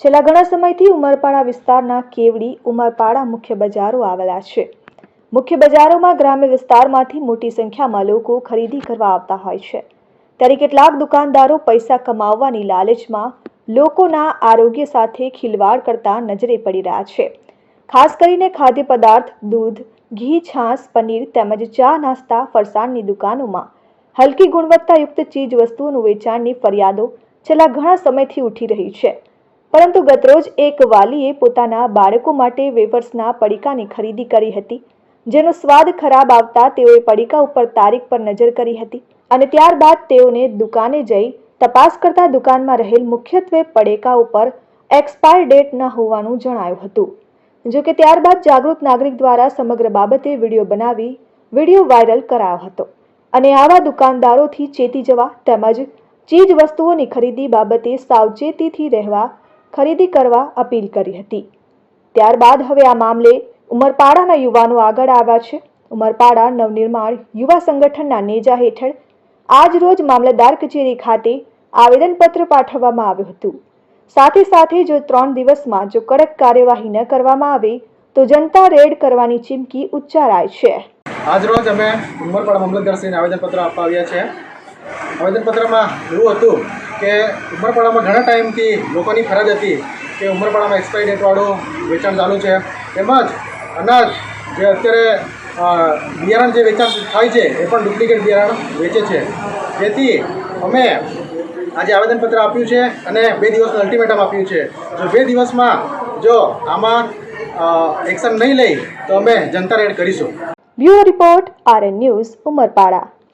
છેલ્લા ઘણા સમયથી ઉમરપાડા વિસ્તારના કેવડી ઉમરપાડા મુખ્ય બજારો આવેલા છે। મુખ્ય બજારોમાં ગ્રામ્ય વિસ્તારમાંથી મોટી સંખ્યામાં લોકો ખરીદી કરવા આવતા હોય છે, ત્યારે કેટલાક દુકાનદારો પૈસા કમાવવાની લાલચમાં લોકોના આરોગ્ય સાથે ખિલવાડ કરતા નજરે પડી રહ્યા છે। ખાસ કરીને ખાદ્ય પદાર્થ, દૂધ, ઘી, છાશ, પનીર તેમજ ચા, નાસ્તા, ફરસાણની દુકાનોમાં હલકી ગુણવત્તાયુક્ત ચીજ વસ્તુઓનું વેચાણની ફરિયાદો છેલ્લા ઘણા સમયથી ઉઠી રહી છે। પરંતુ ગતરોજ એક વાલીએ પોતાના બાળકો માટે વેફર્સના પડીકાની ખરીદી કરી હતી, જેનો સ્વાદ ખરાબ આવતા તેઓએ પડીકા ઉપર તારીખ પર નજર કરી હતી અને ત્યારબાદ તેઓને દુકાને જઈ તપાસ કરતા દુકાનમાં રહેલ મુખ્યત્વે પડીકા ઉપર એક્સપાયર ડેટ ન હોવાનું જણાયું હતું। જો કે ત્યારબાદ જાગૃત નાગરિક દ્વારા સમગ્ર બાબતે વિડીયો બનાવી વિડીયો વાયરલ કરાયો હતો અને આવા દુકાનદારોથી ચેતી જવા તેમજ ચીજ વસ્તુઓની ખરીદી બાબતે સાવચેતીથી રહેવા ખરીદી કરવા અપીલ કરી હતી। ત્યારબાદ હવે આ મામલે ઉમરપાડાના યુવાનો આગળ આવ્યા છે। ઉમરપાડા નવનિર્માણ યુવા સંગઠનના નેજા હેઠળ આજ રોજ મામલતદાર કચેરી ખાતે આવેદનપત્ર પાઠવવામાં આવ્યું હતું। સાથે સાથે જો 3 દિવસમાં જો કડક કાર્યવાહી ન કરવામાં આવે તો જનતા રેડ કરવાની ચીમકી ઉચ્ચારાય છે। આજ રોજ અમે ઉમરપાડા મામલતદારશ્રીને આવેદનપત્ર આપવા આવ્યા છે। આવેદનપત્રમાં એવું હતું કે ઉમરપાડામાં ઘણા ટાઈમથી લોકોની ફરજ હતી કે ઉમરપાડામાં એક્સપાયરી ડેટવાળું વેચાણ ચાલુ છે, તેમજ અનાજ જે અત્યારે બિયારણ જે વેચાણ થાય છે એ પણ ડુપ્લિકેટ બિયારણ વેચે છે। જેથી અમે આજે આવેદનપત્ર આપ્યું છે અને 2 દિવસનું અલ્ટિમેટમ આપ્યું છે। જો 2 દિવસમાં જો આમાં એક્શન નહીં લઈ તો અમે જનતા રેડ કરીશું। Bureau report, RN news, Umarpada.